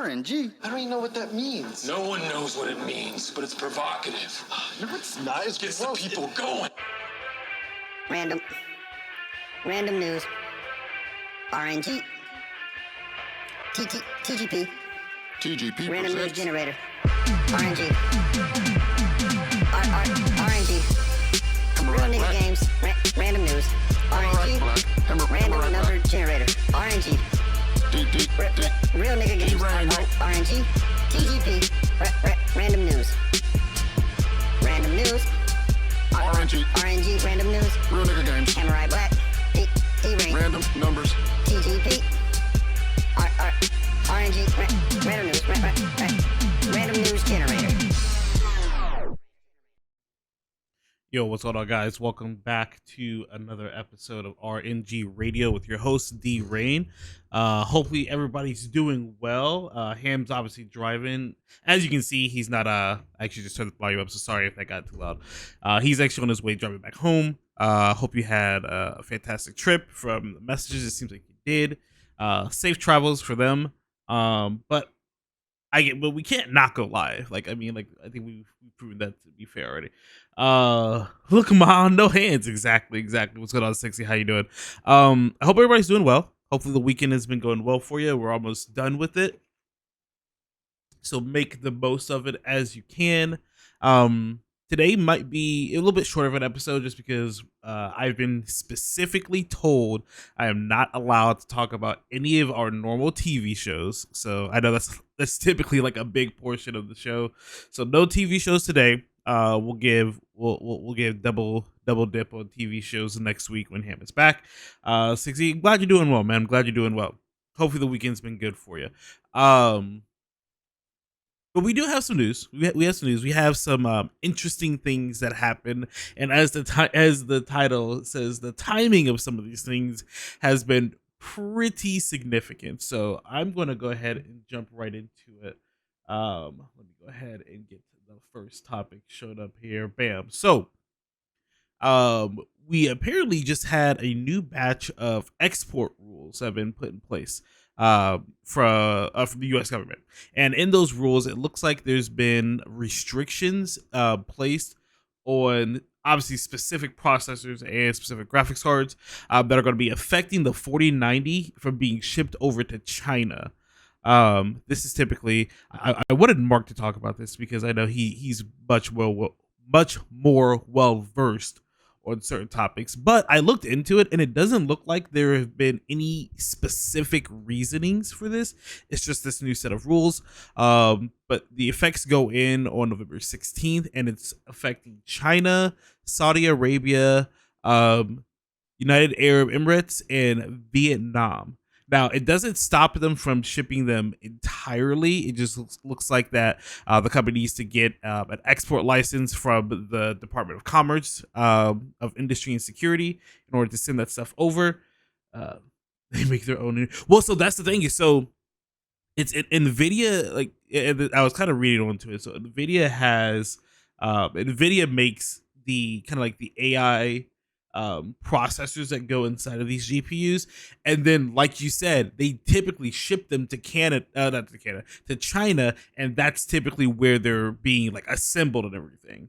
RNG? I don't even know what that means. No one knows what it means, but it's provocative. No, it's not. It's Gets the gross. people going. Random news. RNG. TGP. TGP Random news presents. generator. RNG. RNG. Real nigga games. Random news. RNG. Random number generator. RNG. Real nigga games. RNG. TGP. Random news. Random news. RNG. Random news. Real nigga games. Samurai Black. D-Ring. Random numbers. TGP. RNG. Random news. Random news generator. Yo, what's going on, guys? Welcome back to another episode of RNG Radio with your host, D-Rain. Hopefully everybody's doing well. Ham's obviously driving. As you can see, he's not, I actually just turned the volume up, so sorry if that got too loud. He's actually on his way driving back home. Hope you had a fantastic trip. From the messages, it seems like you did. Safe travels for them. But we can't not go live. I think we've proven that to be fair already. Look, come on, no hands. Exactly. What's going on, Sexy? How you doing? I hope everybody's doing well. Hopefully the weekend has been going well for you. We're almost done with it, so make the most of it as you can. Today might be a little bit short of an episode just because I've been specifically told I am not allowed to talk about any of our normal TV shows. So I know that's typically like a big portion of the show. So no TV shows today. We'll give double dip on TV shows next week when Ham is back. 60, I'm glad you're doing well, man. I'm glad you're doing well. Hopefully the weekend's been good for you. But we do have some news. We have some news. We have some interesting things that happen, and as the title says, the timing of some of these things has been pretty significant. So I'm going to go ahead and jump right into it. Let me go ahead and get to the first topic showed up here. Bam. So we apparently just had a new batch of export rules have been put in place from the U.S. government, and in those rules, it looks like there's been restrictions placed on obviously specific processors and specific graphics cards that are going to be affecting the 4090 from being shipped over to China. This is typically I wanted Mark to talk about this because I know he's much more well versed on certain topics, but I looked into it and it doesn't look like there have been any specific reasonings for this. It's just this new set of rules. But the effects go in on November 16th and it's affecting China, Saudi Arabia, United Arab Emirates, and Vietnam. Now, it doesn't stop them from shipping them entirely. It just looks like that the company needs to get an export license from the Department of Commerce of Industry and Security in order to send that stuff over. They make their own. Well, so that's the thing. So it's NVIDIA. Like I was kind of reading onto it. So NVIDIA has NVIDIA makes the kind of like the AI processors that go inside of these GPUs, and then like you said, they typically ship them to to China, and that's typically where they're being like assembled and everything.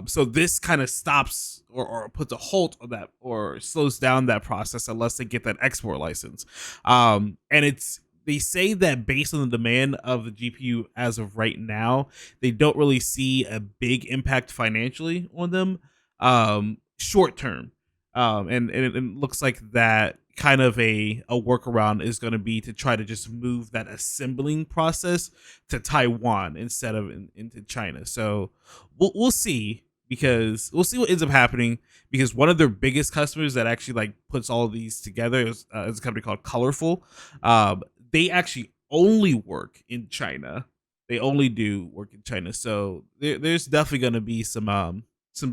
So this kind of stops or puts a halt on that or slows down that process unless they get that export license. And they say that based on the demand of the GPU as of right now, they don't really see a big impact financially on them short term. And it looks like that kind of a workaround is going to be to try to just move that assembling process to Taiwan instead of into China. So we'll see, because we'll see what ends up happening, because one of their biggest customers that actually like puts all of these together is a company called Colorful. They actually only work in China. They only do work in China. So there's definitely going to be some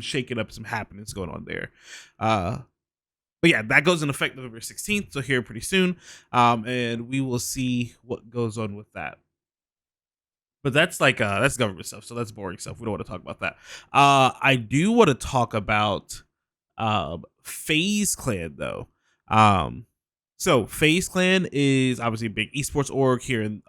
shaking up, some happenings going on there. But yeah, that goes in effect November 16th, so here pretty soon. And we will see what goes on with that. But that's that's government stuff, so that's boring stuff. We don't want to talk about that. I do want to talk about FaZe Clan though. So FaZe Clan is obviously a big esports org here in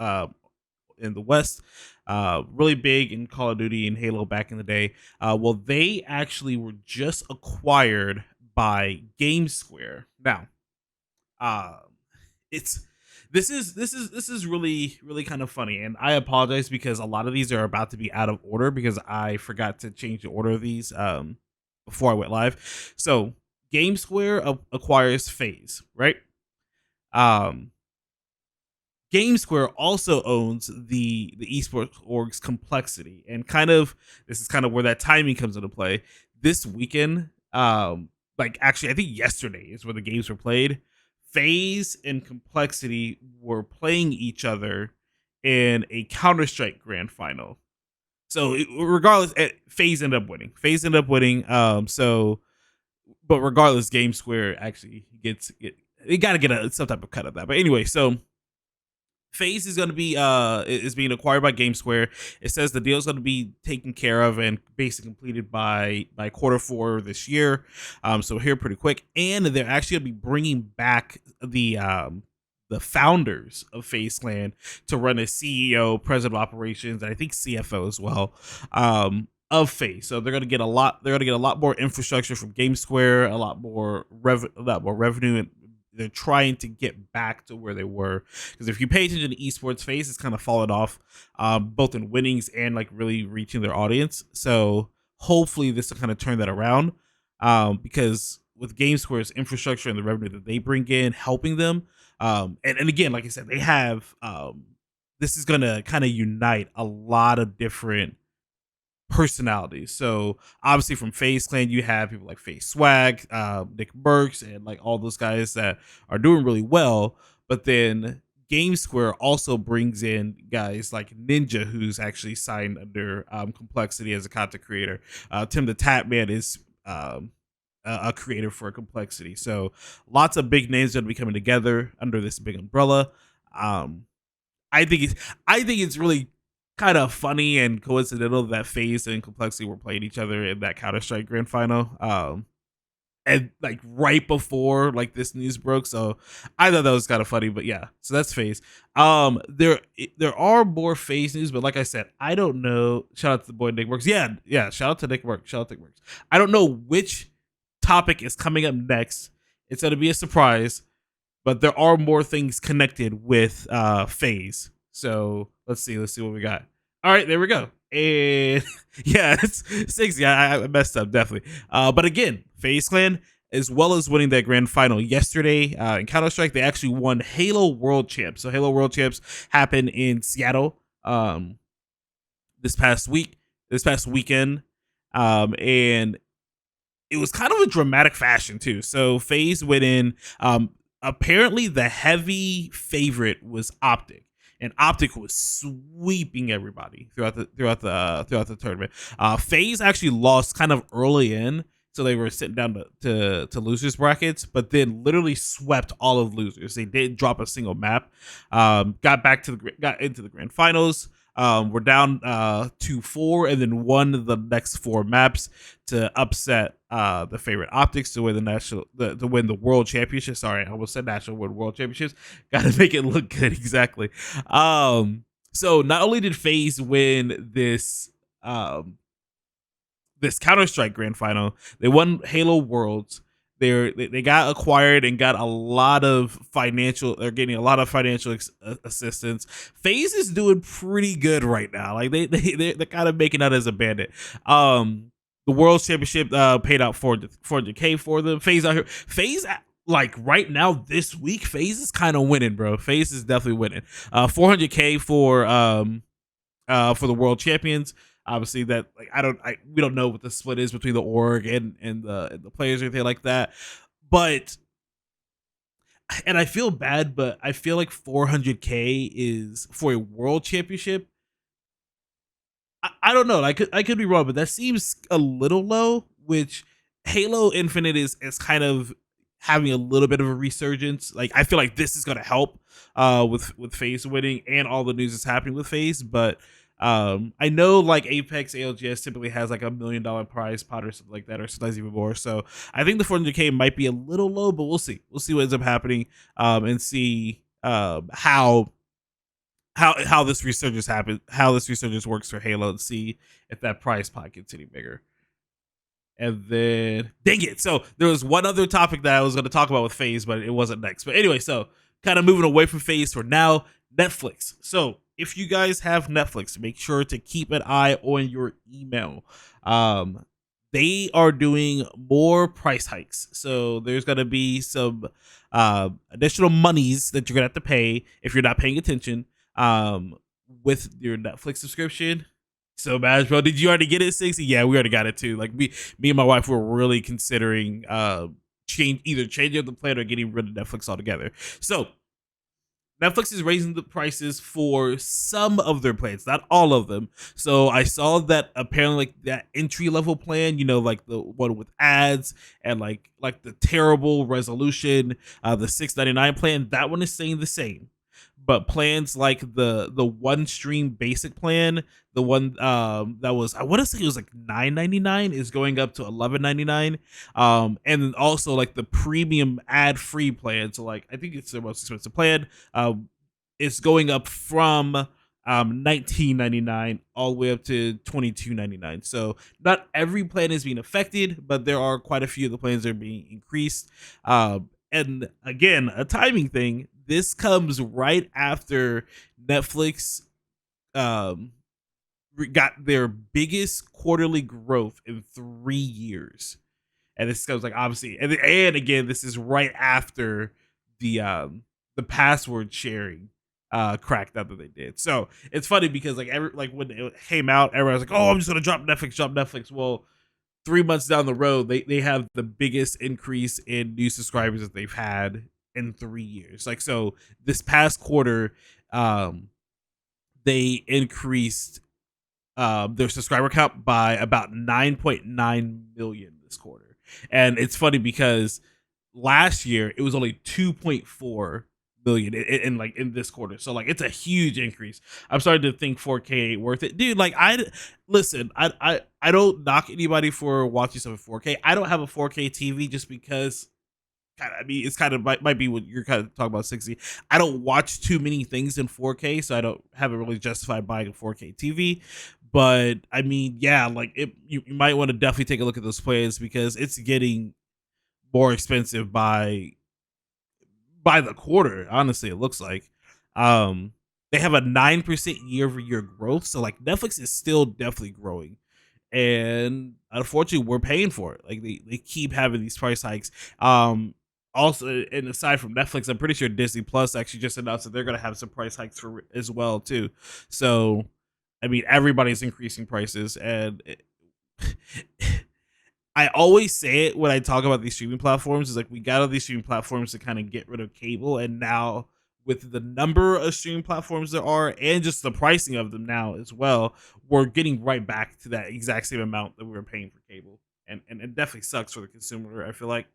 in the West, really big in Call of Duty and Halo back in the day. Well, they actually were just acquired by GameSquare. Now, it's this is really kind of funny, and I apologize because a lot of these are about to be out of order because I forgot to change the order of these before I went live. So GameSquare acquires FaZe, right? um GameSquare also owns the esports org's Complexity, and this is kind of where that timing comes into play. This weekend, like actually, I think yesterday is where the games were played. FaZe and Complexity were playing each other in a Counter-Strike grand final. So regardless, FaZe ended up winning. But regardless, GameSquare actually they got to get some type of cut of that. But anyway, so FaZe is going to be is being acquired by GameSquare. It says the deal is going to be taken care of and basically completed by Q4 this year. So here pretty quick, and they're actually going to be bringing back the founders of FaZe Clan to run as CEO, president of operations, and I think CFO as well. Of FaZe, so they're gonna get a lot. They're gonna get a lot more infrastructure from GameSquare, a lot more revenue, and they're trying to get back to where they were. Because if you pay attention to esports, FaZe has kind of fallen off, both in winnings and like really reaching their audience. So hopefully this will kind of turn that around. Because with GameSquare's infrastructure and the revenue that they bring in, helping them, and again, like I said, they have this is gonna kind of unite a lot of different personalities. So obviously from FaZe Clan, you have people like FaZe Swag, Nick Burks, and like all those guys that are doing really well. But then GameSquare also brings in guys like Ninja, who's actually signed under Complexity as a content creator. Tim the Tatman is a creator for Complexity. So lots of big names that will be coming together under this big umbrella. I think it's really kind of funny and coincidental that FaZe and Complexity were playing each other in that Counter-Strike grand final, and like right before like this news broke. So I thought that was kind of funny. But yeah, so that's FaZe. There are more FaZe news, but like I said, I don't know. Shout out to the boy Nick Works. Yeah, shout out to Nick Works. I don't know which topic is coming up next. It's going to be a surprise, but there are more things connected with FaZe. So let's see what we got. All right, there we go. And yeah, it's 6. Yeah, I messed up definitely. But again, FaZe Clan, as well as winning that grand final yesterday in Counter-Strike, they actually won Halo World Champs. So Halo World Champs happened in Seattle this past weekend, and it was kind of a dramatic fashion too. So FaZe went in. Apparently, the heavy favorite was Optic. And Optic was sweeping everybody throughout the tournament. FaZe actually lost kind of early in, so they were sitting down to losers brackets, but then literally swept all of losers. They didn't drop a single map. Got into the grand finals. We're down 2-4, and then won the next 4 maps to upset the favorite Optics to win to win the world championship. Sorry, I almost said national, win world championships. Got to make it look good, exactly. So not only did FaZe win this Counter-Strike grand final, they won Halo Worlds. They got acquired and got a lot of financial. They're getting a lot of financial assistance. FaZe is doing pretty good right now. Like they're kind of making out as a bandit. The World Championship paid out $400K for them. FaZe out here. FaZe like right now this week. FaZe is kind of winning, bro. FaZe is definitely winning. $400K for the World Champions. Obviously, that like we don't know what the split is between the org and the players or anything like that, but I feel bad, but I feel like $400K is for a world championship. I don't know. I could be wrong, but that seems a little low. Which Halo Infinite is kind of having a little bit of a resurgence. Like I feel like this is gonna help with FaZe winning and all the news that's happening with FaZe, but. I know like Apex ALGS typically has like $1 million prize pot or something like that, or sometimes even more. So I think the $400K might be a little low, but we'll see. We'll see what ends up happening, and see how how this resurgence happens, how this resurgence works for Halo, and see if that price pot gets any bigger. And then, dang it! So there was one other topic that I was going to talk about with FaZe, but it wasn't next. But anyway, so kind of moving away from FaZe for now. Netflix. So if you guys have Netflix, make sure to keep an eye on your email. They are doing more price hikes. So there's going to be some additional monies that you're going to have to pay if you're not paying attention with your Netflix subscription. So bad, bro. Did you already get it, 60? Yeah, we already got it too. Like me and my wife were really considering either changing the plan or getting rid of Netflix altogether. So Netflix is raising the prices for some of their plans, not all of them. So I saw that apparently like that entry level plan, you know, like the one with ads and like the terrible resolution, the $6.99 plan, that one is staying the same. But plans like the one stream basic plan, the one that was, I want to say it was like $9.99, is going up to $11.99. And then also like the premium ad free plan, so like I think it's the most expensive plan. It's going up from $19.99 all the way up to $22.99. So not every plan is being affected, but there are quite a few of the plans that are being increased. And again, a timing thing. This comes right after Netflix got their biggest quarterly growth in 3 years. And this comes like obviously, and again, this is right after the password sharing crackdown that they did. So it's funny because like when it came out, everyone was like, "Oh, I'm just gonna drop Netflix." Well, 3 months down the road, they have the biggest increase in new subscribers that they've had in 3 years. Like, so this past quarter, they increased their subscriber count by about 9.9 million this quarter. And it's funny because last year it was only 2.4 million in this quarter. So like it's a huge increase. I'm starting to think 4K ain't worth it, dude. Like I don't knock anybody for watching stuff in 4K. I don't have a 4K TV just because I mean, it's kind of might be what you're kind of talking about, 60. I don't watch too many things in 4K, so I haven't really justified buying a 4K TV. But I mean, yeah, like you might want to definitely take a look at those plans because it's getting more expensive by the quarter. Honestly, it looks like they have a 9% year-over-year growth, so like Netflix is still definitely growing. And unfortunately, we're paying for it. Like they keep having these price hikes. Also, and aside from Netflix, I'm pretty sure Disney Plus actually just announced that they're going to have some price hikes for as well too. So, I mean, everybody's increasing prices, and I always say it when I talk about these streaming platforms. Is like we got all these streaming platforms to kind of get rid of cable, and now with the number of streaming platforms there are, and just the pricing of them now as well, we're getting right back to that exact same amount that we were paying for cable, and it definitely sucks for the consumer. I feel like.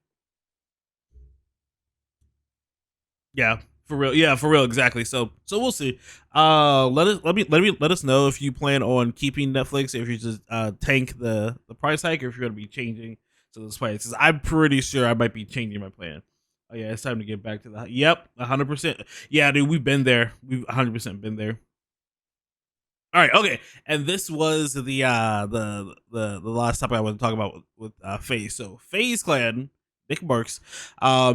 Yeah, for real. Yeah, for real. Exactly. So we'll see. Let us know if you plan on keeping Netflix, if you just tank the price hike, or if you're gonna be changing to those prices. I'm pretty sure I might be changing my plan. Oh yeah, it's time to get back to the. Yep, 100%. Yeah, dude, we've been there. We've 100% been there. All right, okay, and this was the last topic I want to talk about with FaZe. So FaZe Clan, Nick Marks,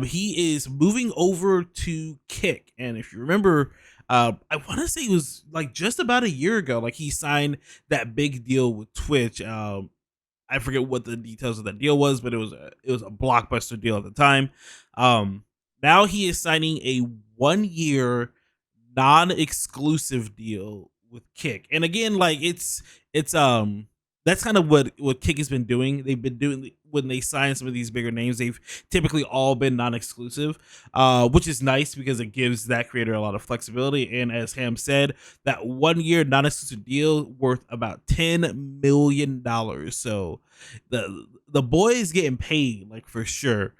he is moving over to Kick, and if you remember, I want to say it was like just about a year ago, like he signed that big deal with Twitch. I forget what the details of that deal was, but it was a blockbuster deal at the time. Now he is signing a 1-year non-exclusive deal with Kick, and again, like it's that's kind of what Kick has been doing. They've been doing when they sign some of these bigger names. They've typically all been non-exclusive, which is nice because it gives that creator a lot of flexibility. And as Ham said, that 1-year non-exclusive deal worth about $10 million. So the boy is getting paid, like for sure.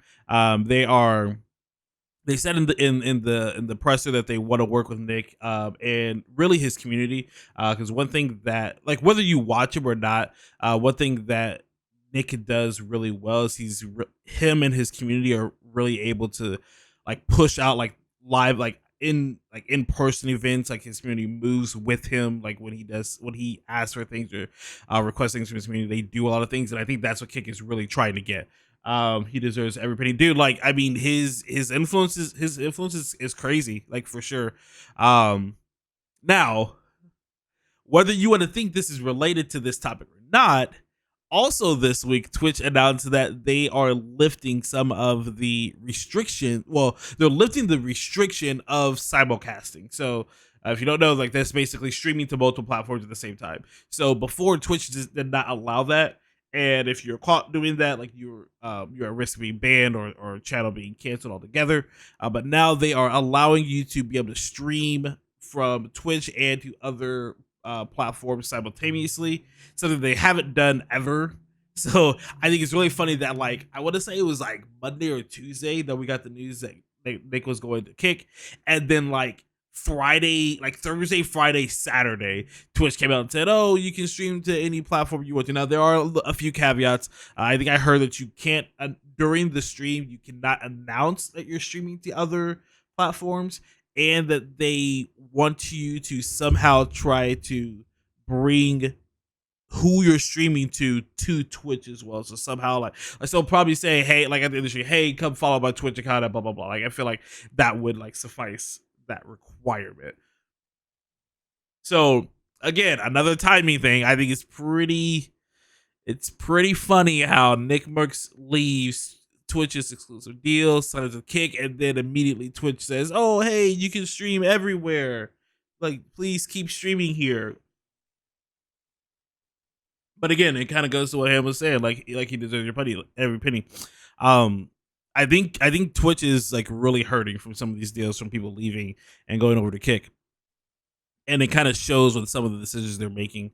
They said in the presser that they want to work with Nick and really his community, because one thing that, like, whether you watch him or not, one thing that Nick does really well is him and his community are really able to like push out like live, like in-person events, like his community moves with him, like when he asks for things or requests things from his community, they do a lot of things, and I think that's what Kick is really trying to get. He deserves every penny, dude. Like, I mean, his influence is crazy, like, for sure. Now, whether you want to think this is related to this topic or not, also this week, Twitch announced that they are lifting some of the restriction. Well, they're lifting the restriction of simulcasting. So if you don't know, like, that's basically streaming to multiple platforms at the same time. So before, Twitch did not allow that. And if you're caught doing that, like, you're at risk of being banned or channel being canceled altogether. But now they are allowing you to be able to stream from Twitch and to other platforms simultaneously, something they haven't done ever. So I think it's really funny that, like, I want to say it was like Monday or Tuesday that we got the news that Nick was going to Kick, and then like Friday, like Thursday, Friday, Saturday, Twitch came out and said, "Oh, you can stream to any platform you want to." Now there are a few caveats. I think I heard that you can't during the stream you cannot announce that you're streaming to other platforms, and that they want you to somehow try to bring who you're streaming to Twitch as well. So somehow, like they'll probably say, "Hey," like at the industry, "Hey, come follow my Twitch account," blah blah blah. Like, I feel like that would like suffice that requirement. So again, another timing thing. I think it's pretty funny how Nick Merckx leaves Twitch's exclusive deal, signs a Kick, and then immediately Twitch says, "Oh, hey, you can stream everywhere. Like, please keep streaming here." But again, it kind of goes to what Ham was saying, like he deserves every penny. I think Twitch is like really hurting from some of these deals from people leaving and going over to Kick, and it kind of shows with some of the decisions they're making.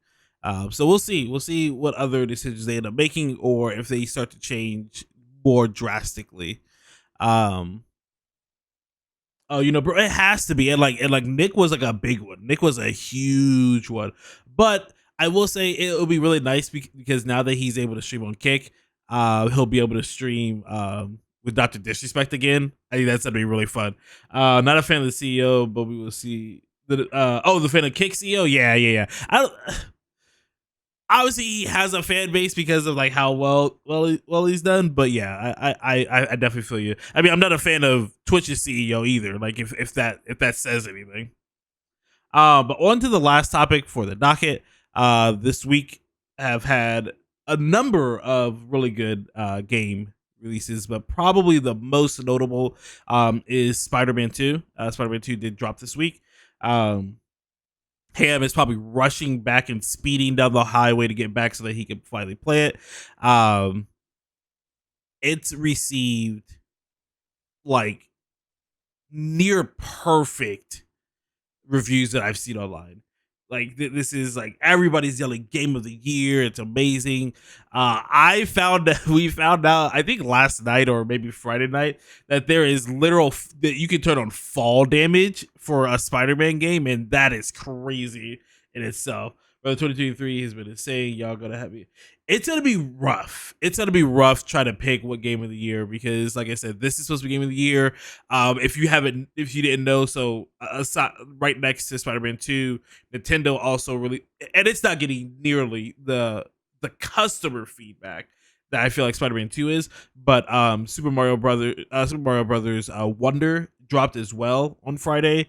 So we'll see what other decisions they end up making, or if they start to change more drastically. Oh, bro, it has to be, and like Nick was like a big one. Nick was a huge one, but I will say it'll be really nice because now that he's able to stream on Kick, he'll be able to stream with Dr. Disrespect again. I think that's gonna be really fun. Not a fan of the CEO, but we will see. The fan of Kick CEO, yeah. Obviously he has a fan base because of like how well he's done, but yeah, I definitely feel you. I mean, I'm not a fan of Twitch's CEO either. Like, if that says anything. But on to the last topic for the docket. This week have had a number of really good game releases, but probably the most notable is Spider-Man 2. Spider-Man 2 did drop this week. Ham is probably rushing back and speeding down the highway to get back so that he can finally play it. It's received like near perfect reviews that I've seen online. Like, this is like everybody's yelling game of the year. It's amazing. We found out, I think last night or maybe Friday night, that there is that you can turn on fall damage for a Spider-Man game, and that is crazy in itself. But 2023 has been insane. Y'all gonna have me. It's gonna be rough. It's gonna be rough trying to pick what game of the year, because, like I said, this is supposed to be game of the year. If you didn't know, so right next to Spider-Man 2, Nintendo also really, and it's not getting nearly the customer feedback that I feel like Spider-Man 2 is, but Super Mario Brothers Wonder dropped as well on Friday.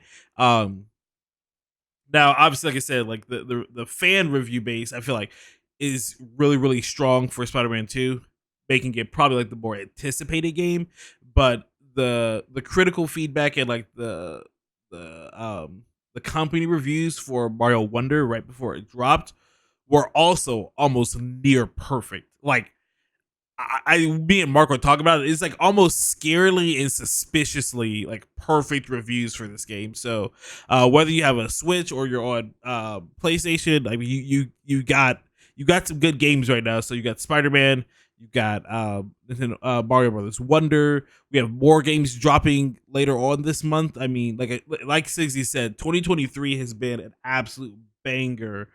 Now, obviously, like I said, like the fan review base, I feel like, is really, really strong for Spider-Man 2, making it probably like the more anticipated game. But the critical feedback and like the company reviews for Mario Wonder right before it dropped were also almost near perfect. Like, me and Mark were talking about it. It's like almost scarily and suspiciously like perfect reviews for this game. So whether you have a Switch or you're on PlayStation, I mean, you got some good games right now. So you got Spider-Man, you got Mario Brothers Wonder. We have more games dropping later on this month. I mean, like Sigzy said, 2023 has been an absolute banger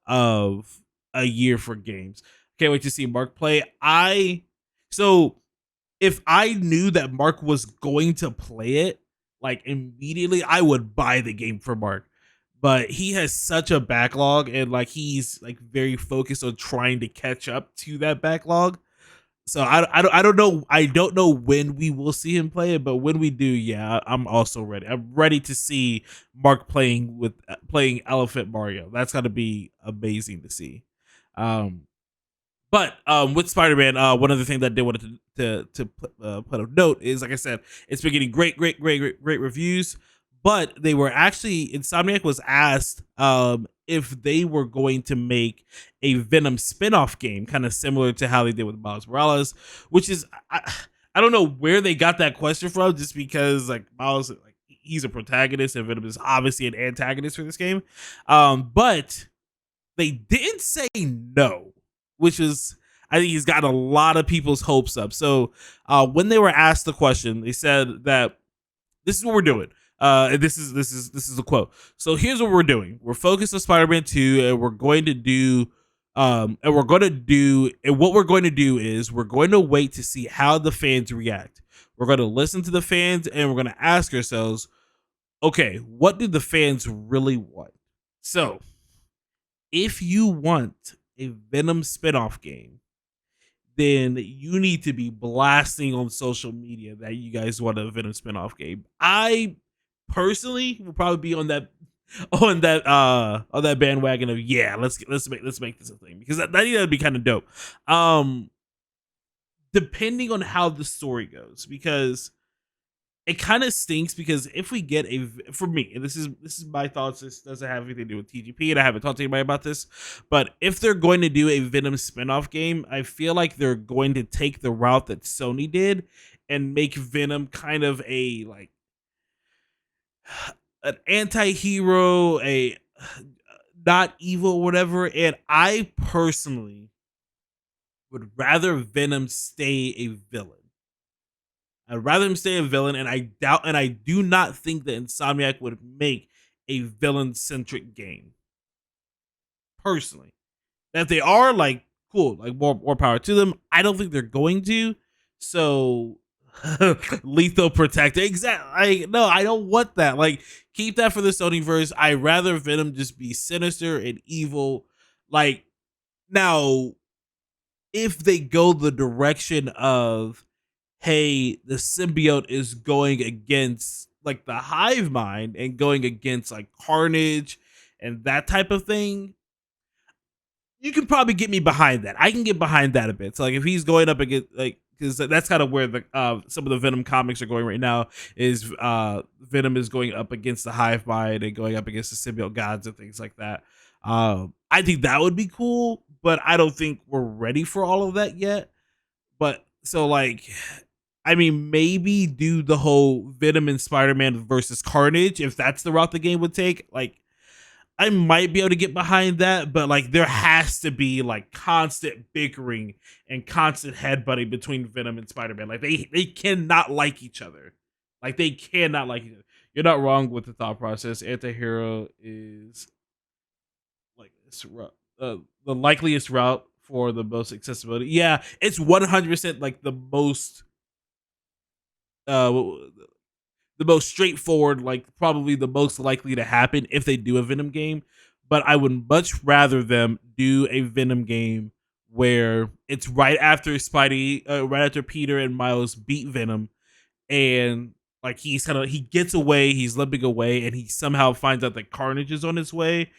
of a year for games. Can't wait to see Mark play. So if I knew that Mark was going to play it, like immediately, I would buy the game for Mark. But he has such a backlog, and like he's like very focused on trying to catch up to that backlog. So I don't know when we will see him play it, but when we do, yeah, I'm also ready. I'm ready to see Mark playing Elephant Mario. That's gonna be amazing to see. But with Spider-Man, one other thing that I did want to put a note is, like I said, it's been getting great reviews. But they were actually, Insomniac was asked if they were going to make a Venom spin-off game, kind of similar to how they did with Miles Morales, which is I don't know where they got that question from, just because like Miles, like he's a protagonist and Venom is obviously an antagonist for this game. But they didn't say no, which is, I think he's got a lot of people's hopes up. So when they were asked the question, they said that this is what we're doing. And this is a quote. So here's what we're doing. We're focused on Spider-Man 2, and what we're going to do is we're going to wait to see how the fans react. We're going to listen to the fans, and we're going to ask ourselves, okay, what do the fans really want? So if you want a Venom spinoff game, then you need to be blasting on social media that you guys want a Venom spinoff game. I personally will probably be on that bandwagon of, yeah, let's make this a thing, because that would be kind of dope. Depending on how the story goes, because it kind of stinks, because if we get for me, and this is my thoughts, this doesn't have anything to do with TGP, and I haven't talked to anybody about this, but if they're going to do a Venom spinoff game, I feel like they're going to take the route that Sony did and make Venom kind of a like an anti-hero, a not evil, whatever. And I personally would rather Venom stay a villain. I'd rather him stay a villain, and I do not think that Insomniac would make a villain-centric game. Personally. That they are, like, cool, like more power to them. I don't think they're going to. So Lethal Protector. Exactly. No, I don't want that. Like, keep that for the Sonyverse. I'd rather Venom just be sinister and evil. Like, now, if they go the direction of, hey, the symbiote is going against like the hive mind and going against like Carnage and that type of thing, you can probably get me behind that. I can get behind that a bit. So like if he's going up against, like, because that's kind of where the some of the Venom comics are going right now, is Venom is going up against the hive mind and going up against the symbiote gods and things like that. I think that would be cool, but I don't think we're ready for all of that yet. But so like, I mean, maybe do the whole Venom and Spider-Man versus Carnage, if that's the route the game would take. Like, I might be able to get behind that, but like there has to be like constant bickering and constant headbutting between Venom and Spider-Man. Like they cannot like each other. Like they cannot like each other. You're not wrong with the thought process. Anti-hero is like the likeliest route for the most accessibility. Yeah, it's 100% like the most straightforward, like probably the most likely to happen if they do a Venom game. But I would much rather them do a Venom game where it's right after right after Peter and Miles beat Venom, and like he gets away, he's limping away, and he somehow finds out that Carnage is on his way,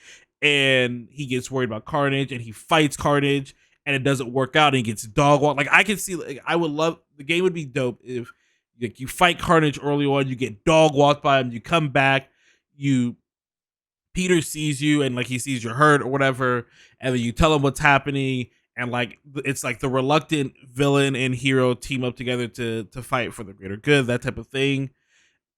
and he gets worried about Carnage, and he fights Carnage, and it doesn't work out, and he gets dog walked. Like I can see, like I would love, the game would be dope if like you fight Carnage early on, you get dog walked by him, you come back, Peter sees you, and like he sees you're hurt or whatever, and then you tell him what's happening, and like it's like the reluctant villain and hero team up together to fight for the greater good, that type of thing.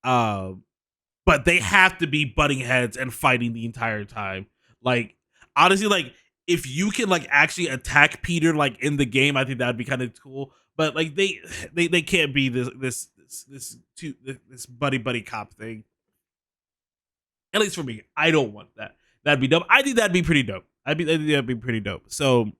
But they have to be butting heads and fighting the entire time. Like honestly, like if you can like actually attack Peter like in the game, I think that'd be kind of cool. But like they can't be this buddy cop thing. At least for me, I don't want that. That'd be dope. I think that'd be pretty dope. I think that'd be pretty dope. So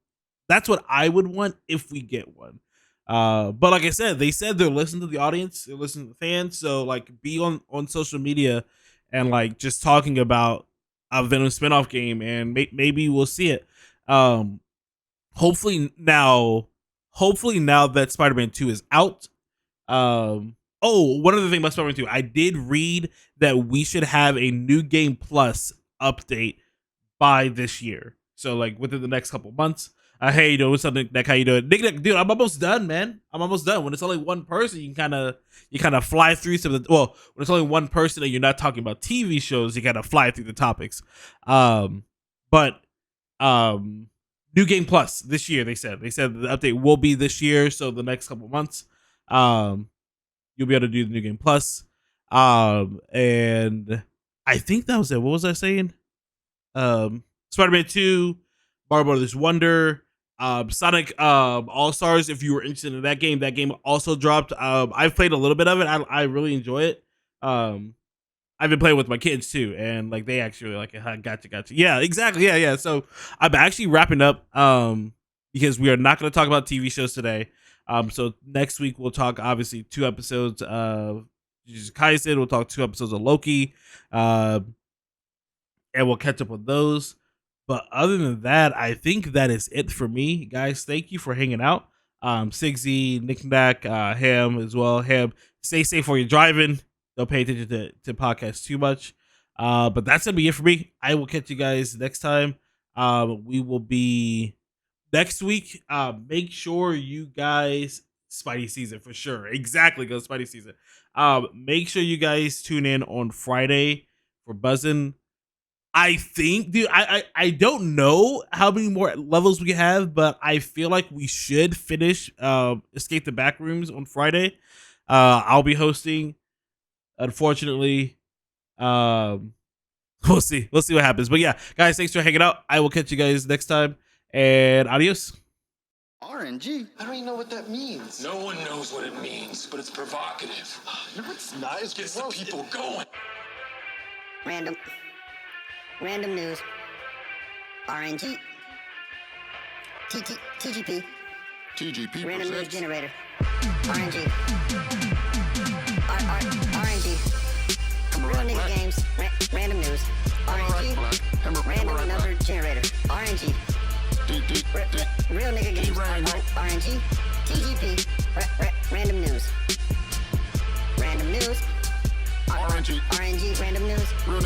that's what I would want if we get one. But like I said, they said they're listening to the audience, they're listening to the fans. So like, be on social media and like just talking about a Venom spinoff game, and maybe we'll see it. Hopefully now that Spider-Man 2 is out. One other thing about Spider-Man 2, I did read that we should have a New Game Plus update by this year. So like within the next couple months. Hey, what's up, Nick? How you doing? Nick, dude, I'm almost done, man. I'm almost done. When it's only one person, you kind of fly through some of the, well, when it's only one person and you're not talking about TV shows, you kind of fly through the topics. But New Game Plus this year, they said the update will be this year. So the next couple months, you'll be able to do the New Game Plus. And I think that was it. What was I saying? Spider-Man 2, Mario Brothers Wonder, Sonic All-Stars. If you were interested in that game also dropped. I've played a little bit of it. I really enjoy it. I've been playing with my kids too, and like they actually like it. Gotcha. Yeah, exactly. Yeah. So I'm actually wrapping up because we are not going to talk about TV shows today. So next week we'll talk obviously 2 episodes of Jujutsu Kaisen. We'll talk 2 episodes of Loki, and we'll catch up with those. But other than that, I think that is it for me, guys. Thank you for hanging out. Sigsy, Knickknack, Ham as well. Ham, stay safe while you're driving. Don't pay attention to podcasts too much. But that's gonna be it for me. I will catch you guys next time. We will be next week. Make sure you guys Spidey season for sure. Exactly, go Spidey season. Make sure you guys tune in on Friday for Buzzin'. I think, dude, I don't know how many more levels we have, but I feel like we should finish Escape the Backrooms on Friday. I'll be hosting. Unfortunately, we'll see what happens. But yeah, guys, thanks for hanging out. I will catch you guys next time, and adios. RNG? I don't even know what that means. No one knows what it means, but it's provocative. No, it's not. It's Gets the gross. people going. Random news. RNG. TGP. TGP Random news presents generator. RNG. RNG. Real nigga games. Random news. RNG. Random number generator. RNG. Real nigga games. RNG. TGP. Random news. Random news. RNG. RNG. Random news. Real